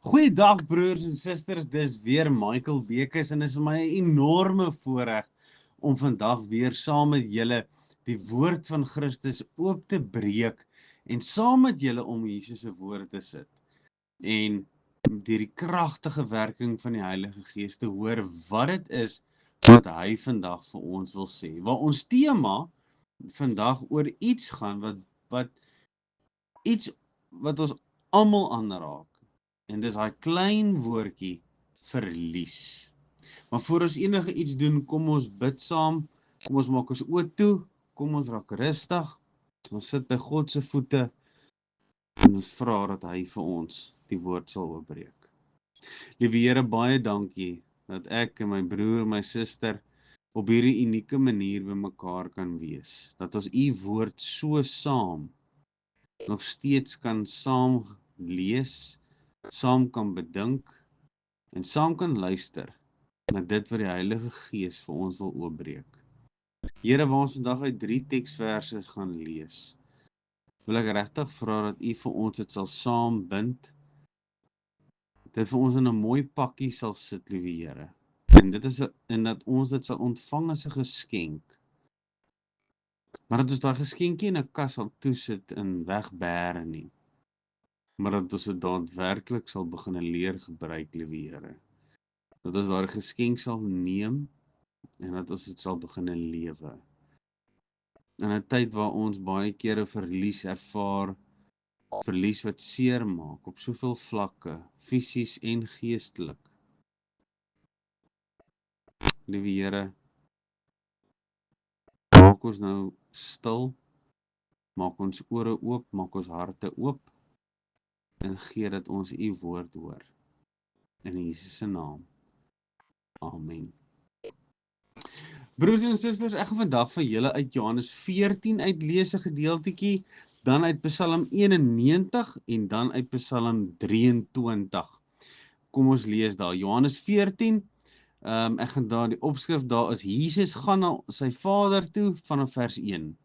Goeiedag broers en susters, dis weer Michael Bekes en dit is vir my 'n enorme voorreg om vandag weer saam met julle die woord van Christus oop te breek en saam met julle om Jesus se woord te sit. En deur die kragtige werking van die Heilige Gees te hoor wat dit is wat hy vandag vir ons wil sê. Waar ons tema vandag oor iets gaan wat ons almal aanraak. En dis daai klein woordjie verlies. Maar voor ons enige iets doen, kom ons bid saam. Kom ons maak ons oë toe. Kom ons raak rustig. Ons sit by God se voete en ons vra dat hy vir ons die woord sal oopbreek. Liewe Here, baie dankie dat ek en my broer, my suster op hierdie unieke manier by mekaar kan wees. Dat ons u woord so saam nog steeds kan saam lees, saam kan bedink en saam kan luister na dit wat die Heilige Gees vir ons wil oopbreek. Here, waar ons vandag uit 3 teksverse gaan lees, wil ek regtig vra dat u vir ons dit sal saambind, dit vir ons in 'n mooi pakkie sal sit, liewe Here. En dat ons dit sal ontvang as 'n geskenk. Maar dat ons daai geskenkie in 'n kas sal toesit en wegbêre nie. Maar dat ons dit daadwerklik sal begin leer gebruik, liewe Here. Dat ons daardie geskenk sal neem en dat ons dit sal begin lewe. In 'n tyd waar ons baie kere verlies ervaar, verlies wat seer maak op soveel vlakke, fisies en geestelik. Liewe Here, maak ons nou stil, maak ons ore oop, maak ons harte oop en gee dat ons u woord hoor. In Jesus se naam. Amen. Broers en susters, ek gaan vandag vir julle uit Johannes 14 uitlees 'n gedeeltetjie, dan uit Psalm 91 en dan uit Psalm 23. Kom ons lees daar. Johannes 14, ek gaan daar die opskrif daar is Jesus gaan na sy Vader toe vanaf vers 1.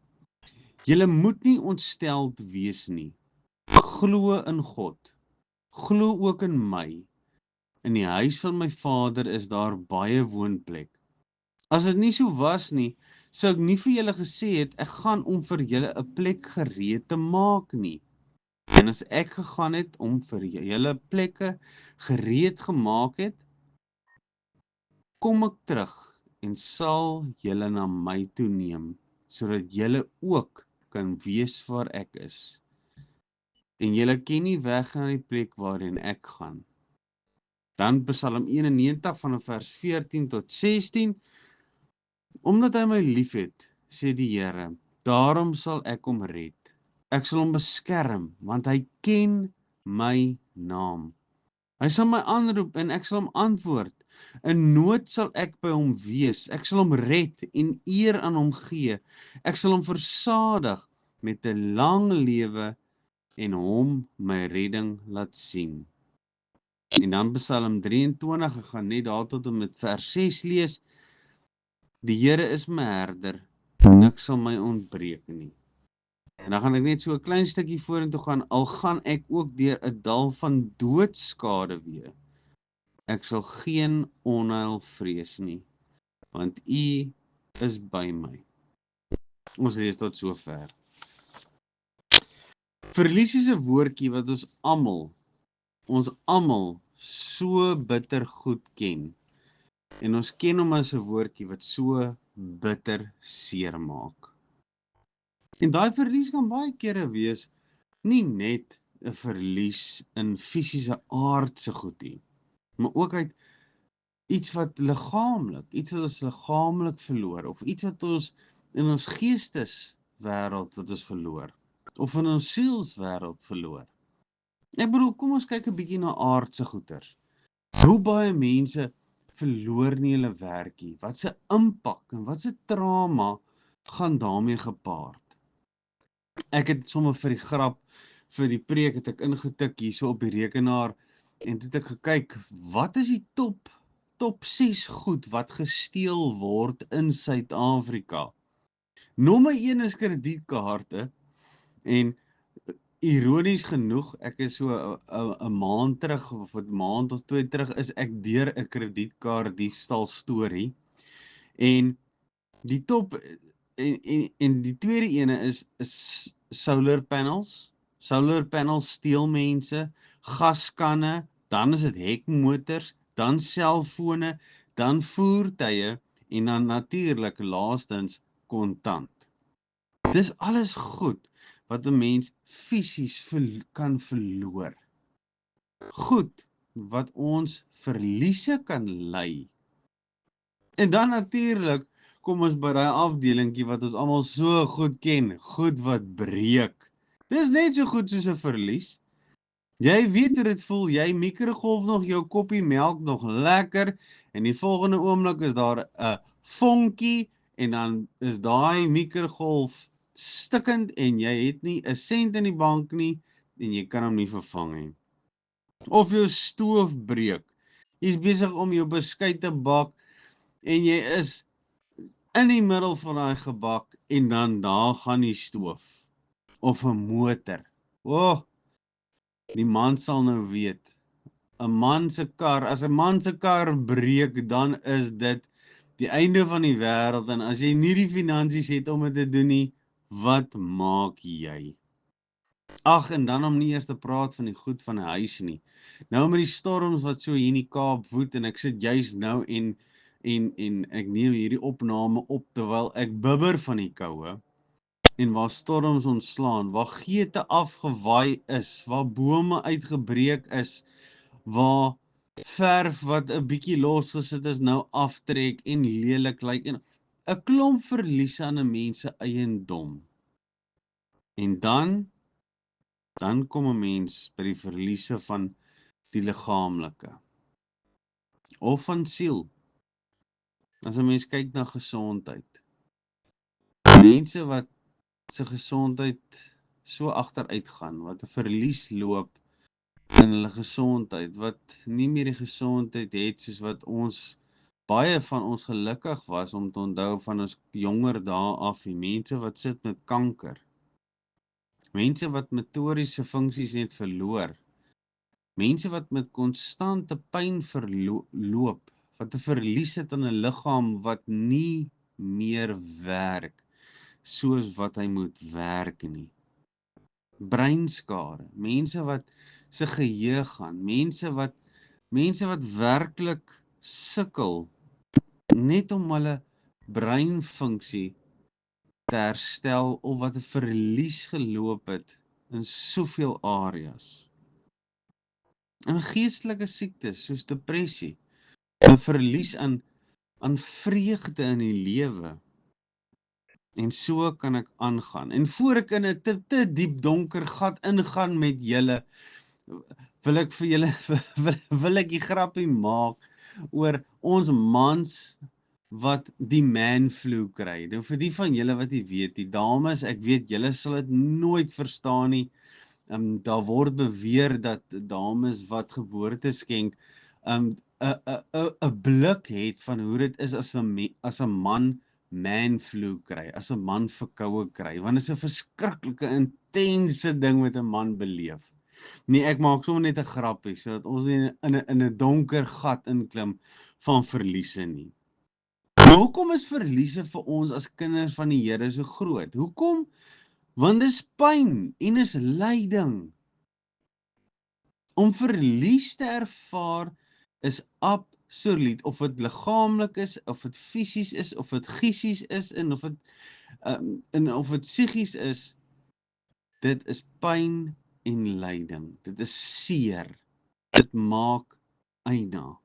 Julle moet nie ontsteld wees nie. Glo in God. Glo ook in my. In die huis van my Vader is daar baie woonplek. As dit nie so was nie, sou ek nie vir julle gesê het, ek gaan om vir julle 'n plek gereed te maak nie. En as ek gegaan het om vir julle plekke gereed gemaak het, kom ek terug en sal julle na my toe neem, sodat julle ook kan wees waar ek is. En julle ken nie weg na die plek waarheen ek gaan. Dan Psalm 91 vanaf vers 14 tot 16. Omdat hy my liefhet, sê die Here, daarom sal ek hom red. Ek sal hom beskerm, want hy ken my naam. Hy sal my aanroep en ek sal hom antwoord. In nood sal ek by hom wees. Ek sal hom red en eer aan hom gee. Ek sal hom versadig met 'n lang lewe en hom my redding laat sien. En dan Psalm 23, ek gaan net daar tot en met vers 6 lees. Die Here is my herder, niks sal my ontbreek nie. En dan gaan ek net so 'n klein stukkie vorentoe gaan, al gaan ek ook deur 'n dal van doodskade wees. Ek sal geen onheil vrees nie, want U is by my. Ons lees tot sover. Verlies is 'n woordjie wat ons almal so bitter goed ken. En ons ken hom as 'n woordjie wat so bitter seer maak. En daai verlies kan baie kere wees nie net 'n verlies in fisiese aardse goed nie, maar ook uit iets wat iets wat ons liggaamlik verloor, of iets wat ons in ons geesteswêreld wat ons verloor, of in ons sielswêreld verloor. Ek bedoel, kom ons kyk 'n bietjie na aardse goeters. Hoe baie mense verloor nie hulle werkie, wat se impak en wat se trauma gaan daarmee gepaard. Ek het sommer vir die grap, vir die preek het ek ingetik hierso op die rekenaar en het ek gekyk, wat is die top 6 goed wat gesteel word in Suid-Afrika? Nommer 1 is kredietkaarte en ironies genoeg, ek is so 'n maand terug of 'n maand of 2 terug is ek deur 'n kredietkaart diefstal storie en die top en die tweede ene is solar panels. Solar panels steel mense, gaskanne, dan is dit hekmotors, dan selfone, dan voertuie en dan natuurlik laastens kontant. Dis alles goed wat 'n mens fisies kan verloor. Goed wat ons verliese kan ly. En dan natuurlik kom ons by daai afdelingkie wat ons almal so goed ken, goed wat breek. Dis net so goed soos 'n verlies. Jy weet hoe dit voel, jy mikrogolf nog jou koppie melk nog lekker en die volgende oomblik is daar 'n vonkie en dan is daai mikrogolf stikkend en jy het nie 'n sent in die bank nie en jy kan hom nie vervang nie. Of jou stoof breek. Jy's besig om jou beskuit te bak en jy is in die middel van daai gebak en dan daar gaan die stoof of 'n motor. Die man sal nou weet. 'n Man se kar, as 'n man se kar breek, dan is dit die einde van die wêreld en as jy nie die finansies het om dit te doen nie, wat maak jy? Ag, en dan om nie eers te praat van die goed van 'n huis nie. Nou met die storms wat so hier in die Kaap woed en ek sit juis nou en ek neem hierdie opname op terwyl ek bibber van die koue en waar storms ontslaan, waar geete afgewaai is, waar bome uitgebreek is, waar verf wat 'n bietjie losgesit is nou aftrek en lelik lyk en 'n klomp verliese aan 'n mens se eiendom. En dan kom 'n mens by die verliese van die liggaamlike of van siel. As 'n mens kyk na gesondheid. Mense wat se gesondheid so agteruit gaan, wat 'n verlies loop in hulle gesondheid, wat nie meer die gesondheid het soos wat ons baie van ons gelukkig was om te onthou van ons jonger dae af, die mense wat sit met kanker. Mense wat motoriese funksies net verloor. Mense wat met konstante pyn verloop, wat 'n verlies het aan 'n liggaam wat nie meer werk soos wat hy moet werk nie. Breinskade, mense wat se geheue gaan, mense wat werklik sukkel net om hulle breinfunksie te herstel of wat 'n verlies geloop het in soveel areas. En geestelike siektes soos depressie, 'n verlies aan vreugde in die lewe. En so kan ek aangaan. En voor ek in 'n te diep donker gat ingaan met julle, wil ek vir julle wil ek die grappie maak oor ons mans wat die man flu kry. Nou vir die van julle wat nie weet, die dames, ek weet julle sal dit nooit verstaan nie. Daar word beweer dat dames wat geboorte skenk 'n 'n blik het van hoe dit is as 'n man man flu kry, as 'n man verkoue kry, want dit is 'n verskriklike intense ding wat 'n man beleef. Nee, ek maak sommer net 'n grappie sodat ons nie in 'n donker gat inklim van verliese nie. Maar hoekom is verliese vir ons as kinders van die Here so groot? Hoekom? Want dis pyn en is lyding. Om verlies te ervaar is absoluut, of dit liggaamlik is, of dit fisies is, of dit gisies is en of dit psigies is, dit is pyn en lyding. Dit is seer. Dit maak eina.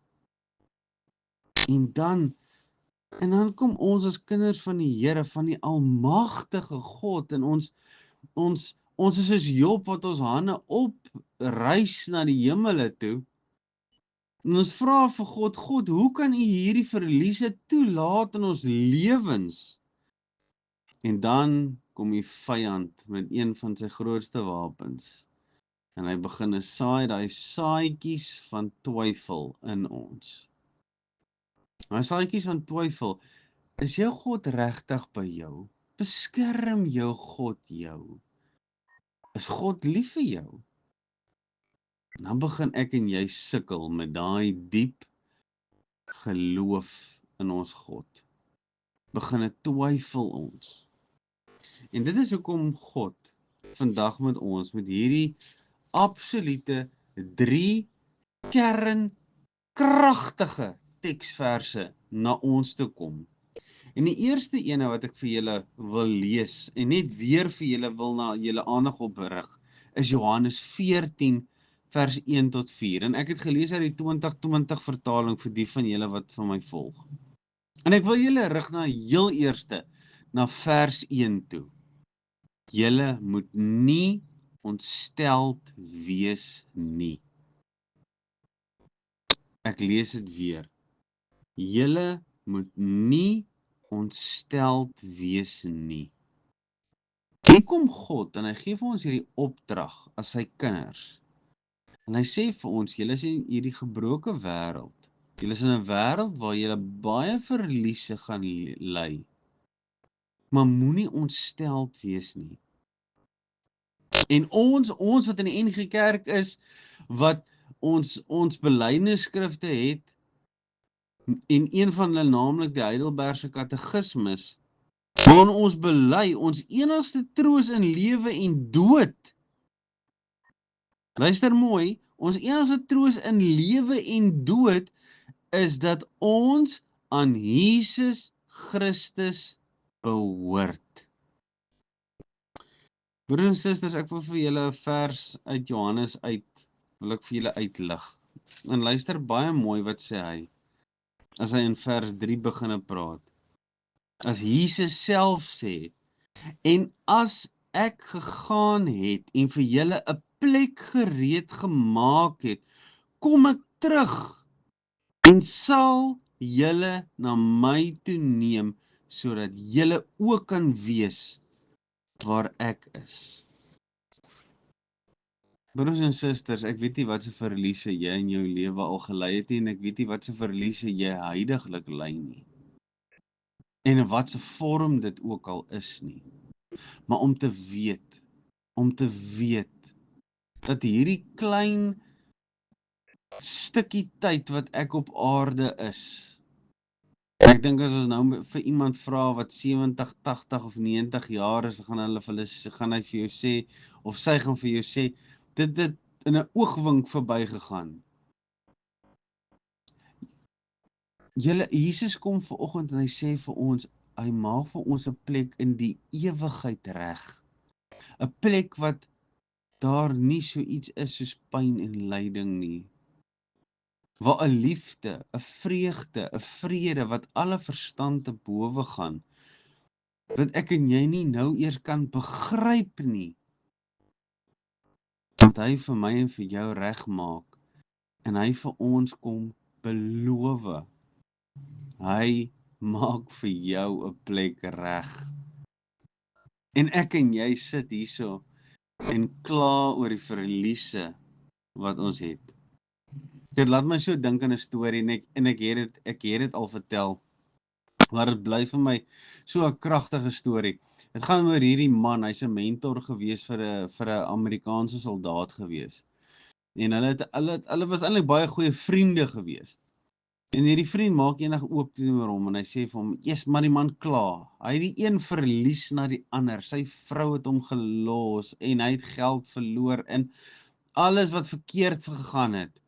En dan kom ons as kinders van die Here, van die almagtige God en ons is soos Job wat ons hande opreis na die hemele toe. En ons vra vir God, hoe kan U hierdie verliese toelaat in ons lewens? En dan kom die vyand met een van sy grootste wapens. En hy begin saai daai saadjies van twyfel in ons. Daai saadjies van twyfel, is jou God regtig by jou? Beskerm jou God jou? Is God lief vir jou? Dan begin ek en jy sukkel met daai diep geloof in ons God. Begin twyfel ons. En dit is hoekom God vandag met ons met hierdie absolute 3 kernkragtige teksverse na ons toe kom. En die eerste ene wat ek vir julle wil lees en net weer vir julle wil na julle aandag oprig, is Johannes 14 vers 1 tot 4. En ek het gelees uit die 2020 vertaling vir die van julle wat van my volg. En ek wil julle rig na heel eerste, na vers 1 toe. Julle moet nie ontsteld wees nie. Ek lees dit weer. Julle moet nie ontsteld wees nie. Hier kom God en hy gee vir ons hierdie opdrag as sy kinders. En hy sê vir ons, julle is in hierdie gebroke wêreld. Julle is in 'n wêreld waar julle baie verliese gaan ly. Maar moenie ontsteld wees nie. En ons wat in die NG Kerk is, wat ons belydenisskrifte het, en een van hulle naamlik die Heidelbergse Katekismus, waarin ons bely ons enigste troos in lewe en dood. Luister mooi, ons enigste troos in lewe en dood is dat ons aan Jesus Christus behoort. Broers en susters, ek wil vir julle 'n vers uit Johannes wil ek vir julle uitlig. En luister baie mooi wat sê hy, as hy in vers 3 begin praat. As Jesus self sê, en as ek gegaan het en vir julle 'n plek gereed gemaak het, kom ek terug en sal julle na my toe neem, sodat julle ook kan wees waar ek is. Broers en susters, ek weet nie wat se verliese jy in jou lewe al gely het nie, en ek weet nie wat se verliese jy huidiglik ly nie. En in wat se vorm dit ook al is nie. Maar om te weet dat hierdie klein stukkie tyd wat ek op aarde is. Ek dink as ons nou vir iemand vra wat 70, 80 of 90 jaar is, gaan hy vir jou sê, of sy gaan vir jou sê, dit in 'n oogwink verbygegaan. Jesus kom vanoggend en hy sê vir ons, hy maak vir ons 'n plek in die ewigheid reg. 'n Plek wat daar nie so iets is soos pyn en lyding nie. Waar 'n liefde, 'n vreugde, 'n vrede wat alle verstand te bowe gaan, wat ek en jy nie nou eers kan begryp nie, wat hy vir my en vir jou regmaak, en hy vir ons kom beloof. Hy maak vir jou 'n plek reg. En ek en jy sit hierso en kla oor die verliese wat ons het. Dit laat my so dink aan 'n storie en ek het dit al vertel. Maar dit bly vir my so 'n kragtige storie. Dit gaan oor hierdie man, hy's 'n mentor gewees vir 'n Amerikaanse soldaat gewees. En hulle was eintlik baie goeie vriende gewees. En hierdie vriend maak eendag oop teenoor hom en hy sê vir hom, "Eers maar die man kla. Hy het die een verlies na die ander. Sy vrou het hom gelos en hy het geld verloor en alles wat verkeerd gegaan het."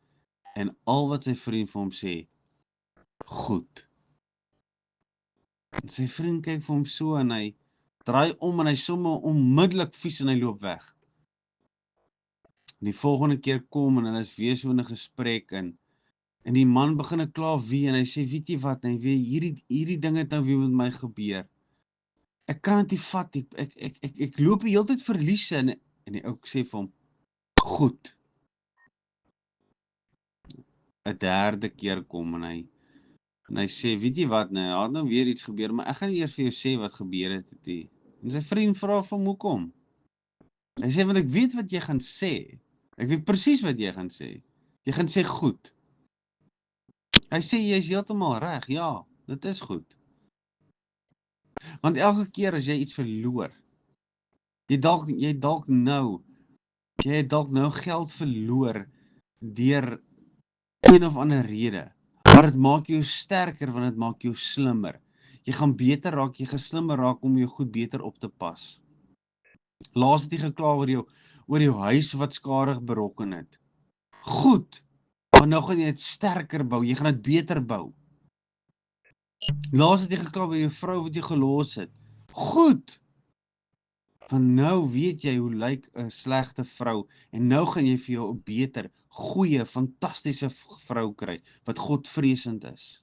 En al wat sy vriend vir hom sê, "Goed." En sy vriend kyk vir hom so en hy draai om en hy somme onmiddellik vies en hy loop weg. En die volgende keer kom en hulle is weer so in 'n gesprek en die man begin kla weer en hy sê, "Weet jy wat, nee, hierdie ding het nou weer met my gebeur. Ek kan dit nie vat nie. Ek loop die hele tyd verliese." En die ou sê vir hom, "Goed." 'n derde keer kom en hy sê, "Weet jy wat, nee, daar het nou weer iets gebeur, maar ek gaan nie eers vir jou sê wat gebeur het nie." En sy vriend vra vir hom, "Hoekom?" Hy sê, "Want ek weet wat jy gaan sê. Ek weet presies wat jy gaan sê. Jy gaan sê goed." Hy sê, "Jy is heeltemal reg. Ja, dit is goed. Want elke keer as jy iets verloor, jy dalk nou Jy het dalk nou geld verloor deur een of ander rede. Maar dit maak jou sterker want dit maak jou slimmer. Jy gaan beter raak, jy gaan slimmer raak om jou goed beter op te pas. Laas het jy gekla oor jou huis wat skadig berokken het. Goed, want nou gaan jy dit sterker bou, jy gaan dit beter bou. Laas het jy gekla oor jou vrou wat jy gelos het. Goed, want nou weet jy hoe lyk 'n slegte vrou en nou gaan jy vir jou 'n beter, goeie, fantastiese vrou kry wat godvreesend is.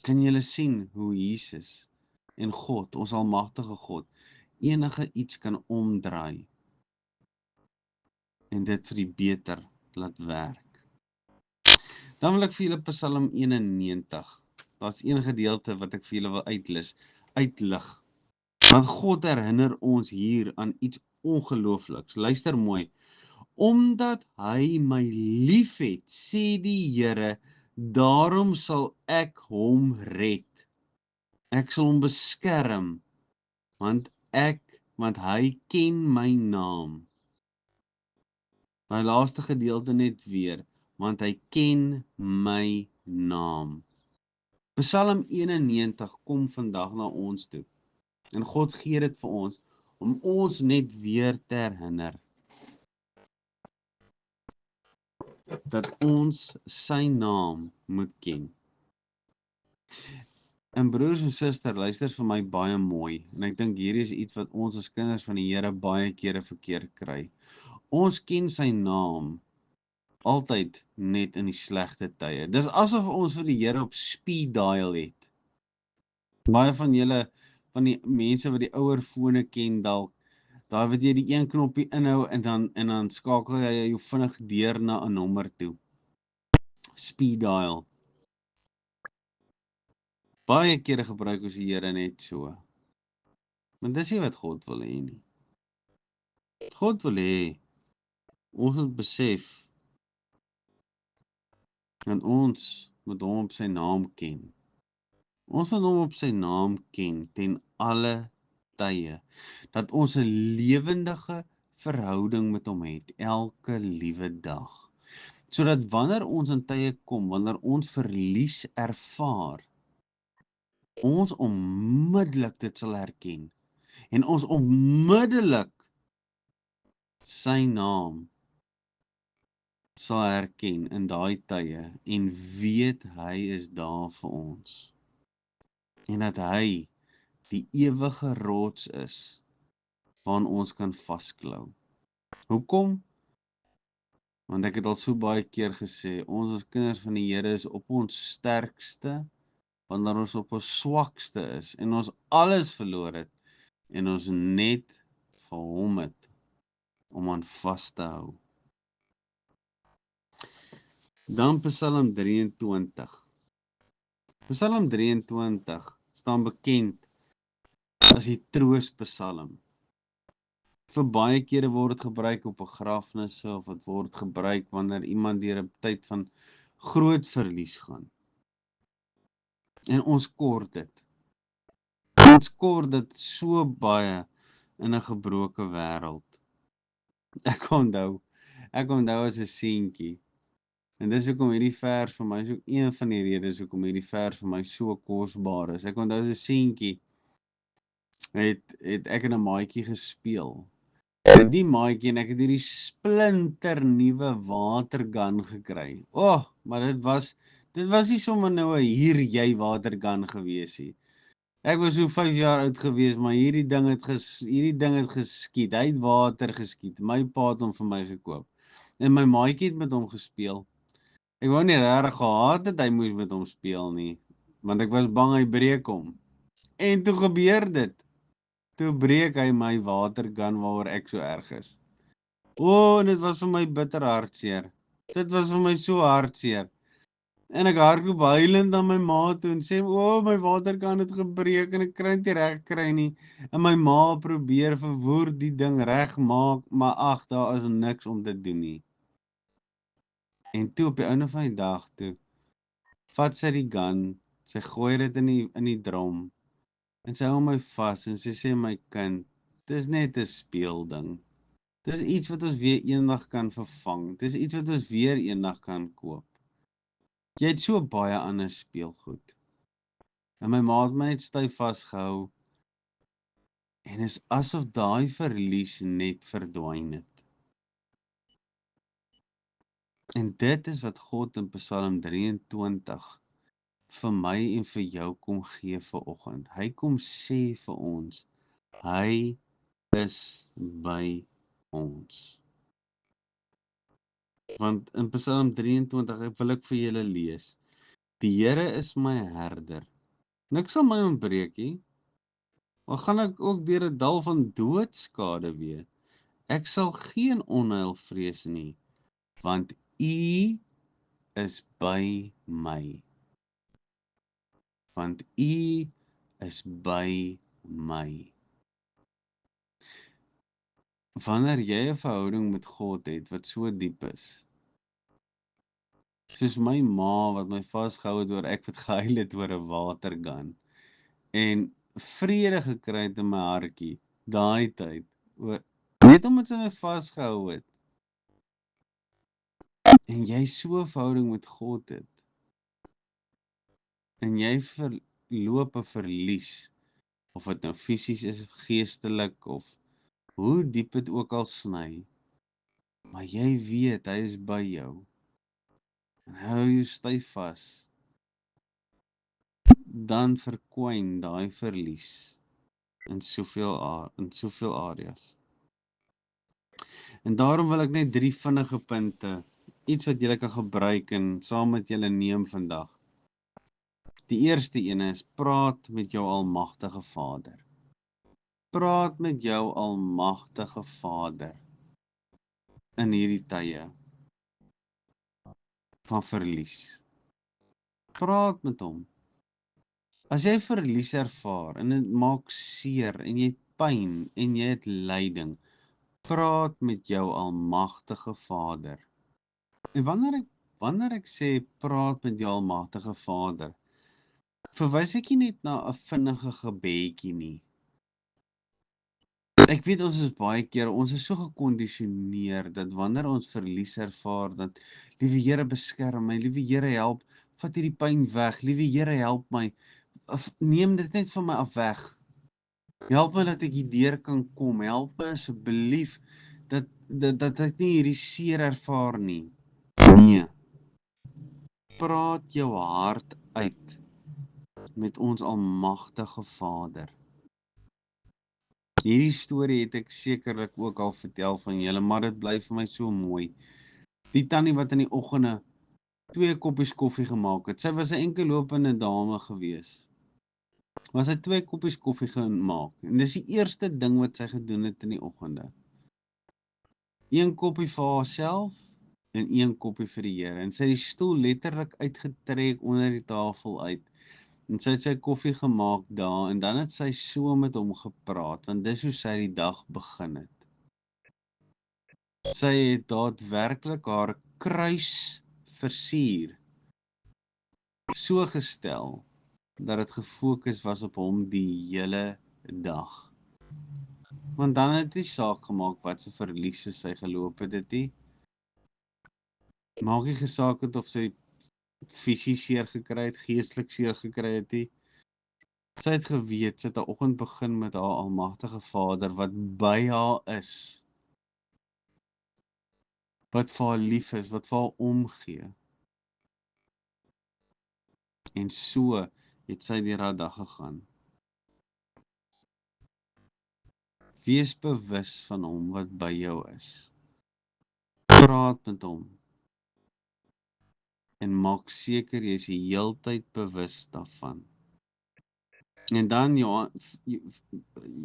Kan julle sien hoe Jesus en God, ons almagtige God, enige iets kan omdraai en dit vir die beter laat werk. Dan wil ek vir julle Psalm 91. Daar's een gedeelte wat ek vir julle wil uitlig. Want God herinner ons hier aan iets ongeloofliks. Luister mooi. Omdat hy my liefhet, sê die Here, daarom sal ek hom red. Ek sal hom beskerm, want hy ken my naam. Daai laaste gedeelte net weer, want hy ken my naam. Psalm 91 kom vandag na ons toe. En God gee dit vir ons om ons net weer te herinner dat ons sy naam moet ken. En broers en susters, luister vir my baie mooi. En ek dink hierdie is iets wat ons as kinders van die Here baie kere verkeerd kry. Ons ken sy naam altyd net in die slegte tye. Dis asof ons vir die Here op speed dial het. Baie van julle, van die mense wat die ouer fone ken dalk, daar wat jy die een knoppie inhou en dan skakel jy jou vinnig deur na 'n nommer toe. Speed dial. Baie kere gebruik ons die Here net so. Maar dis nie wat God wil hê nie. God wil hê ons moet besef dat ons moet hom op sy naam ken. Ons moet hom op sy naam ken ten alle tye. Dat ons 'n lewendige verhouding met hom het elke liewe dag. Sodat wanneer ons in tye kom, wanneer ons verlies ervaar, ons onmiddellik dit sal herken en ons onmiddellik sy naam sal herken in daai tye en weet hy is daar vir ons. En dat hy die ewige rots is waaraan ons kan vasklou. Hoekom? Want ek het al so baie keer gesê, ons as kinders van die Here is op ons sterkste wanneer ons op ons swakste is en ons alles verloor het en ons net vir hom het om aan vas te hou. Dan Psalm 23. Psalm 23 staan bekend as die troospsalm. Vir baie kere word dit gebruik op begrafnisse of dit word gebruik wanneer iemand deur 'n tyd van groot verlies gaan. En ons kort dit. Ons kort dit so baie in 'n gebroke wêreld. Ek onthou as 'n seentjie. En dis hoekom hierdie vers vir my is ook een van die redes hoekom hierdie vers vir my so kosbaar is. Ek onthou as 'n seentjie het ek in 'n maatjie gespeel. En die maatjie en ek het hierdie splinter nuwe watergun gekry. Maar dit was nie sommer nou 'n hier jy watergun gewees nie. Ek was so 5 jaar oud gewees, maar hierdie ding het geskiet. Hy het water geskiet. My pa het hom vir my gekoop. En my maatjie het met hom gespeel. Ek wou nie regtig gehad het hy moes met hom speel nie, want ek was bang hy breek hom. En toe gebeur dit. Toe breek hy my watergun waaroor ek so erg is. En dit was vir my bitter hartseer. Dit was vir my so hartseer. En ek hardloop huilend na my ma toe en sê, my waterkan het gebreek en ek kry dit nie reg kry nie. En my ma probeer verwoed die ding regmaak, maar ag, daar is niks om te doen nie. En toe op die einde van die dag toe, vat sy die gun, sy gooi dit in die drom, en sy hou my vas en sy sê, my kind, dis net 'n speelding. Dis iets wat ons weer eendag kan vervang. Dis iets wat ons weer eendag kan koop. Jy het so baie ander speelgoed. En my ma het my net styf vasgehou en is asof daai verlies net verdwyn het. En dit is wat God in Psalm 23 vir my en vir jou kom gee vanoggend. Hy kom sê vir ons, hy is by ons. Want in Psalm 23 wil ek vir julle lees. Die Here is my herder. Niks sal my ontbreek nie. Al gaan ek ook deur 'n dal van doodskade wees. Ek sal geen onheil vrees nie, want U is by my. Want U is by my. Wanneer jy 'n verhouding met God het wat so diep is, soos my ma wat my vasgehou het oor ek wat gehuil het oor 'n watergan en vrede gekry het in my hartjie daai tyd, net omdat sy my vasgehou het en jy so 'n verhouding met God het en jy verloop 'n verlies, of dit nou fisies is, geestelik of hoe diep dit ook al sny, maar jy weet hy is by jou en hy hou jou styf vas, dan verkwyn daai verlies in soveel areas. En daarom wil ek net 3 vinnige punte, iets wat julle kan gebruik en saam met julle neem vandag. Die eerste een is, praat met jou almagtige Vader. Praat met jou almagtige Vader in hierdie tye van verlies. Praat met hom. As jy verlies ervaar en dit maak seer en jy het pyn en jy het lyding, praat met jou almagtige Vader. En wanneer ek sê praat met jou almagtige Vader, verwys ek nie net na 'n vinnige gebedjie nie. Ek weet ons is baie keer, ons is so gekondisioneer dat wanneer ons verlies ervaar, dat liewe Here beskerm my, liewe Here help, vat hierdie pyn weg, liewe Here help my, of neem dit net van my af weg. Help my dat ek hierdeur kan kom, help my asseblief dat ek nie hierdie seer ervaar nie. Nee. Praat jou hart uit met ons almagtige Vader. Hierdie storie het ek sekerlik ook al vertel van julle, maar dit bly vir my so mooi. Die tannie wat in die oggende 2 koppies koffie gemaak het. Sy was 'n enkellopende dame gewees. Maar sy het 2 koppies koffie gemaak. En dis die eerste ding wat sy gedoen het in die oggende. 1 koppie vir haarself en 1 koppie vir die Here. En sy het die stoel letterlik uitgetrek onder die tafel uit. En sy het sy koffie gemaak daar en dan het sy so met hom gepraat, want dis hoe sy die dag begin het. Sy het daadwerklik haar kruis versier, so gestel, dat het gefokus was op hom die hele dag. Want dan het die saak gemaak wat sy verliese sy geloop het nie. Maak nie gesaak het of sy fisies seer gekry het, geestelik seer gekry het nie. Sy het geweet, sy het 'n oggend begin met haar almagtige Vader wat by haar is, wat vir haar lief is, wat vir haar omgee. En so het sy deur haar dag gegaan. Wees bewus van hom wat by jou is. Praat met hom. En maak seker jy is die heeltyd bewus daarvan. En dan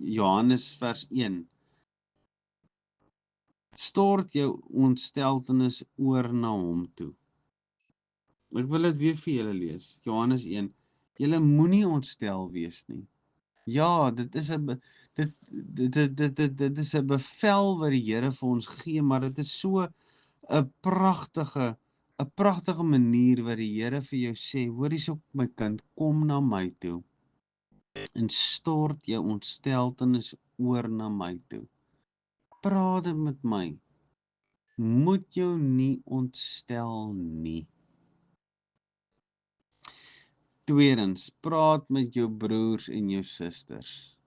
Johannes vers 1. Stort jou ontsteltenis oor na hom toe. Ek wil dit weer vir julle lees. Johannes 1. Julle moenie ontstel wees nie. Ja, dit is 'n dit is 'n bevel wat die Here vir ons gee, maar dit is so 'n pragtige manier wat die Here vir jou sê, hoor hierso my kind, kom na my toe en stort jou ontsteltenis oor na my toe. praat dit met my. Moet jou nie ontstel nie. Tweedens, praat met jou broers en jou susters.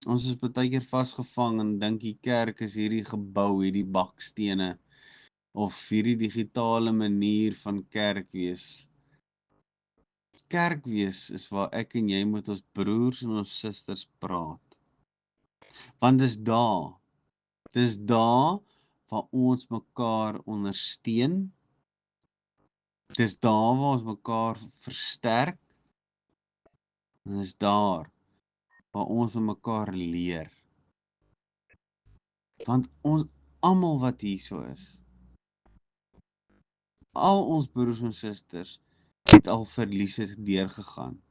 Ons is baie keer vasgevang en dink die kerk is hierdie gebou, hierdie bakstene, of hierdie digitale manier van kerk wees. Kerk wees is waar ek en jy met ons broers en ons susters praat. Want dis daar waar ons mekaar ondersteun. Dis daar waar ons mekaar versterk. En dis daar waar ons met mekaar leer. Want ons almal wat hierso is, al ons broers en susters het al verliese deurgegaan.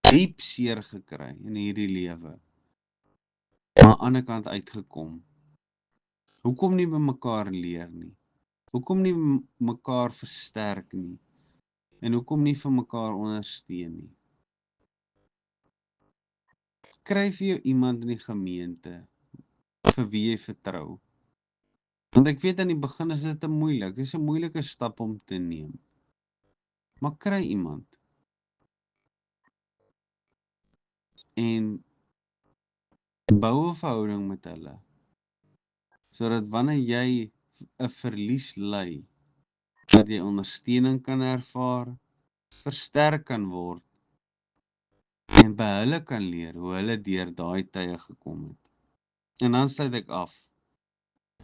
Diep seer gekry in hierdie lewe. Maar aan die ander kant uitgekom. Hoekom nie by mekaar leer nie? Hoekom nie mekaar versterk nie? En hoekom nie vir mekaar ondersteun nie? Kry vir jou iemand in die gemeente vir wie jy vertrou. Want ek weet aan die begin is dit moeilik. Dit is 'n moeilike stap om te neem. Maar kry iemand. En bou 'n verhouding met hulle. Sodat wanneer jy 'n verlies ly, dat jy ondersteuning kan ervaar, versterk kan word en by hulle kan leer hoe hulle deur daai tye gekom het. En dan sluit ek af.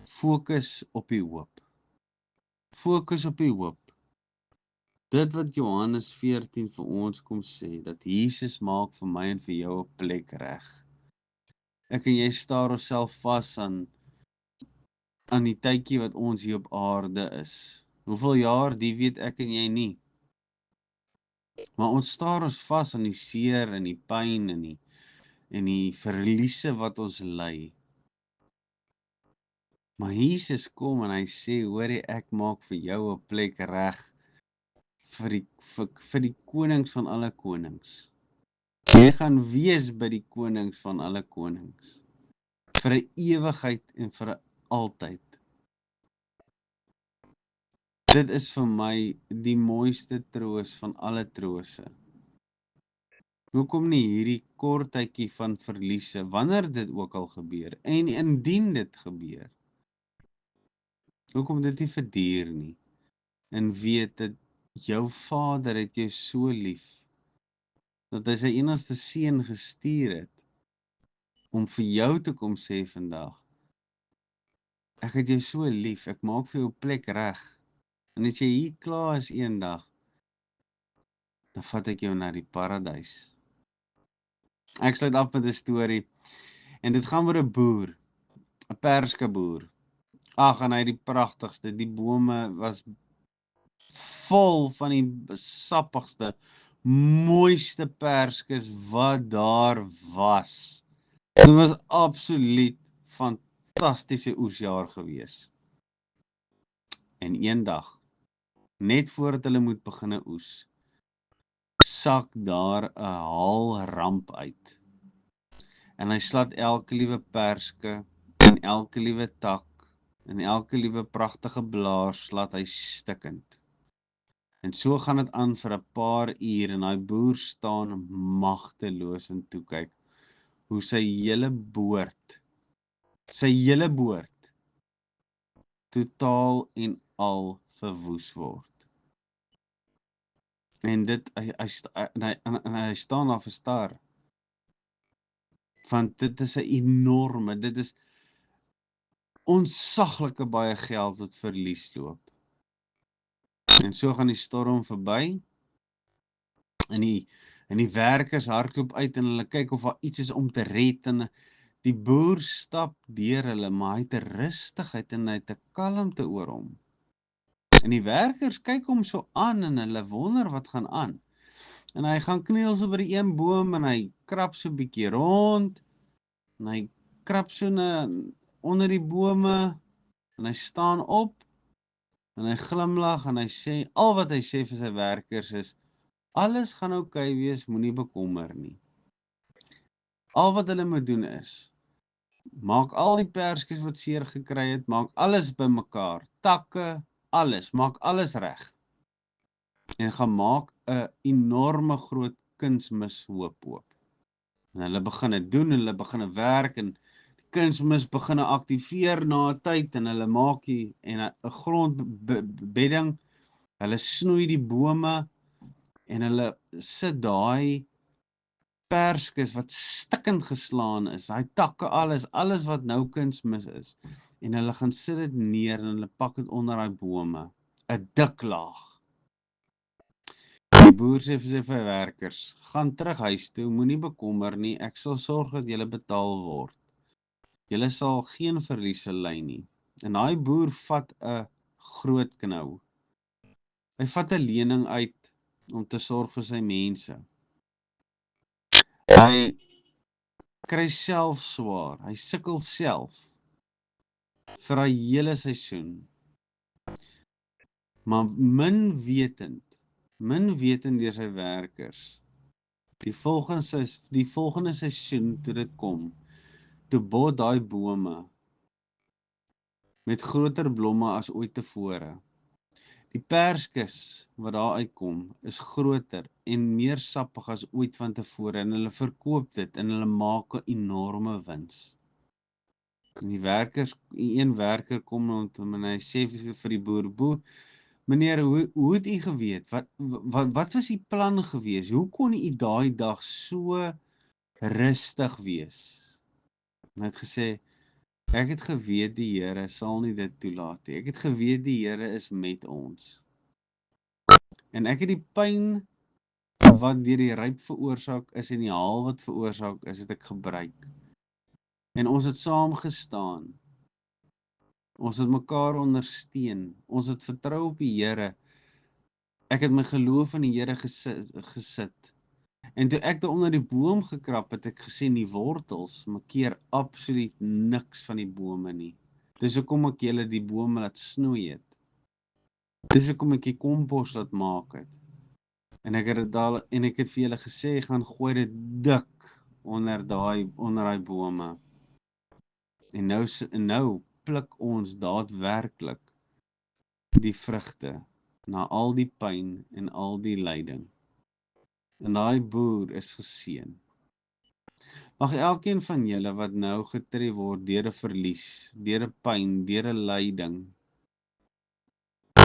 Fokus op die hoop. Fokus op die hoop. Dit wat Johannes 14 vir ons kom sê, dat Jesus maak vir my en vir jou 'n plek reg. Ek en jy staar onsself vas aan die tydjie wat ons hier op aarde is. Hoeveel jaar, die weet ek en jy nie. Maar ons staar ons vas aan die seer en die pyn en die verliese wat ons ly. Maar Jesus kom en hy sê, hoorie, ek maak vir jou 'n plek reg vir die konings van alle konings. Jy gaan wees by die konings van alle konings. Vir 'n ewigheid en vir 'n altyd. Dit is vir my die mooiste troos van alle trose. Hoekom nie hierdie kort tydjie van verliese, wanneer dit ook al gebeur, en indien dit gebeur, hoekom dit nie verduur nie, en weet dat jou Vader het jou so lief, dat hy sy enigste seun gestuur het, om vir jou te kom sê vandag, ek het jou so lief, ek maak vir jou plek reg, en as jy hier klaar is eendag, dan vat ek jou na die paradys. Ek sluit af met 'n storie, en dit gaan oor 'n boer, 'n perskeboer. Ag, en hy het die pragtigste, die bome was vol van die sappigste, mooiste perskes wat daar was. Dit was absoluut fantastiese oesjaar gewees. En eendag, net voordat hulle moet begin oes, sak daar 'n haalramp uit. En hy slat elke liewe perske en elke liewe tak en elke liewe pragtige blaar slat hy stikkend. En so gaan dit aan vir 'n paar uur en daai boer staan magteloos en toe kyk hoe sy hele boord totaal en al verwoes word. En dit hy staan daar verstaar. Want dit is 'n enorme, dit is onsaglike baie geld wat verlies loop. En so gaan die storm verby. En die werkers hardloop uit en hulle kyk of daar iets is om te red, en die boer stap deur hulle, maar hy het 'n rustigheid en hy het 'n kalmte oor hom. En die werkers kyk hom so aan en hulle wonder wat gaan aan. En hy gaan kniel so by die een boom en hy krap so 'n bietjie rond. En hy krap so onder die bome en hy staan op en hy glimlag en hy sê, al wat hy sê vir sy werkers is, alles gaan oukei wees, moenie bekommer nie. Al wat hulle moet doen is, Maak al die perskies wat seer gekry het, maak alles bymekaar, takke, alles, maak alles reg. En gaan maak 'n enorme groot kunsmishoop oop. En hulle begin dit doen, hulle begin werk en kunsmis begin aktiveer na 'n tyd en hulle maak die en 'n grondbedding. Hulle snoei die bome en hulle sit daai perskes wat stikkend geslaan is, daai takke alles wat nou kunsmis is. En hulle gaan sit dit neer en hulle pak dit onder daai bome, 'n dik laag. Die boer sê vir sy werkers, gaan terug huis toe, moenie bekommer nie, ek sal sorg dat julle betaal word. Julle sal geen verliese ly nie. En daai boer vat 'n groot knou. Hy vat 'n lening uit om te sorg vir sy mense. Hy kry self swaar, hy sukkel self vir daai hele seisoen. Maar min wetend deur sy werkers. Die volgende seisoen toe dit kom, toe bot daai bome met groter blomme as ooit tevore. Die perskes wat daar uitkom is groter en meer sappig as ooit van tevore en hulle verkoop dit en hulle maak 'n enorme wins. En een werker kom en hy sê vir die boer, meneer, hoe het u geweet? Wat was die plan gewees? Hoe kon u daai dag so rustig wees? En hy het gesê, ek het geweet die Here sal nie dit toelaat nie. Ek het geweet die Here is met ons. En ek het die pyn wat deur die ryp veroorsaak is en die haal wat veroorsaak is, het ek gebruik. En ons het saam gestaan. Ons het mekaar ondersteun. Ons het vertrou op die Here. Ek het my geloof in die Here gesit. En toe ek daar onder die boom gekrap het, ek gesien die wortels keer absoluut niks van die bome nie. Dis hoekom ek julle die bome laat snoei het. Dis hoekom ek die kompos laat maak het. En ek het vir julle gesê, gaan gooi dit dik onder daai bome. En nou pluk ons daadwerklik die vrugte na al die pyn en al die lyding. En daai boer is geseën. Mag elkeen van julle wat nou getref word deur 'n verlies, deur 'n pyn, deur 'n lyding,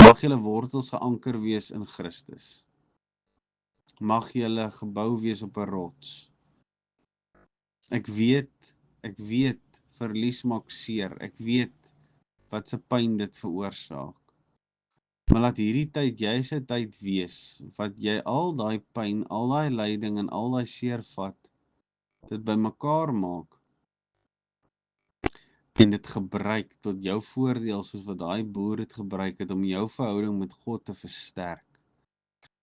mag julle wortels geanker wees in Christus. Mag julle gebou wees op 'n rots. Ek weet, verlies maak seer. Ek weet wat se pyn dit veroorsaak. Maar laat hierdie tyd jy se tyd wees wat jy al daai pyn, al daai lyding en al daai seer vat, dit bymekaar maak en dit gebruik tot jou voordeel soos wat daai boer dit gebruik het om jou verhouding met God te versterk.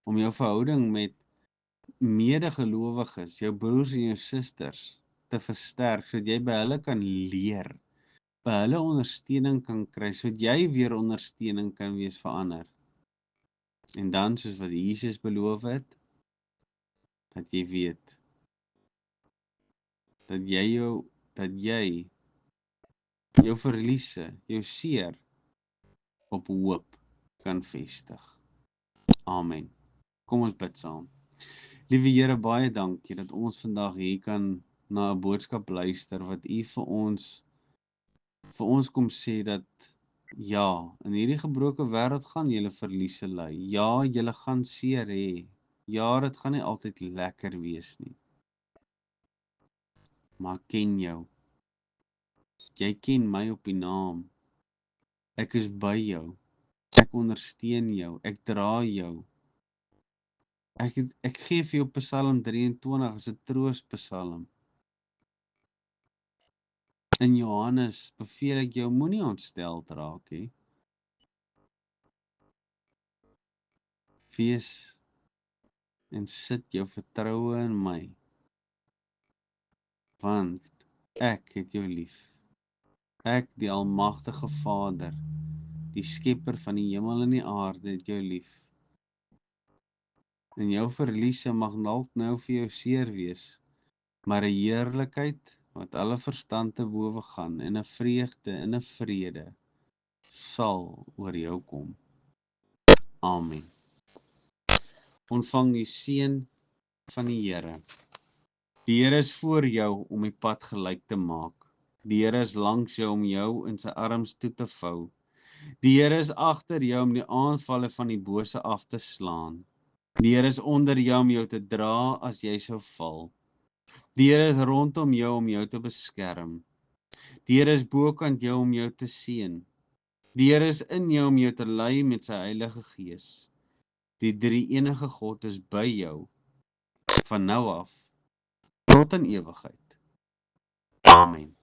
Om jou verhouding met medegelowiges, jou broers en jou susters te versterk sodat jy by hulle kan leer, by hulle ondersteuning kan kry sodat jy weer ondersteuning kan wees vir ander. En dan soos wat Jesus beloof het, dat jy weet dat jy jou verliese, jou seer op hoop kan vestig. Amen. Kom ons bid saam. Liewe Here, baie dankie dat ons vandag hier kan na 'n boodskap luister wat U vir ons kom sê dat ja, in hierdie gebroke wêreld gaan julle verliese ly. Ja, julle gaan seer hê. Ja, dit gaan nie altyd lekker wees nie. Maar ek ken jou. Jy ken my op die naam. Ek is by jou. Ek ondersteun jou. Ek dra jou. Ek gee vir jou Psalm 23 as 'n troospsalm. In Johannes beveel ek jou moenie ontsteld raak nie. Wees en sit jou vertroue in my, want ek het jou lief. Ek, die almagtige Vader, die skepper van die hemel en die aarde, het jou lief. En jou verliese mag dalk nou vir jou seer wees, maar 'n heerlikheid wat alle verstand te bowe gaan, en 'n vreugde en 'n vrede sal oor jou kom. Amen. Ontvang die seën van die Here. Die Here is voor jou om die pad gelyk te maak. Die Here is langs jou om jou in sy arms toe te vou. Die Here is agter jou om die aanvalle van die bose af te slaan. Die Here is onder jou om jou te dra as jy sou val. Die Here is rondom jou om jou te beskerm. Die Here is bokant jou om jou te seën. Die Here is in jou om jou te lei met sy Heilige Gees. Die drie-enige God is by jou, van nou af tot in ewigheid. Amen.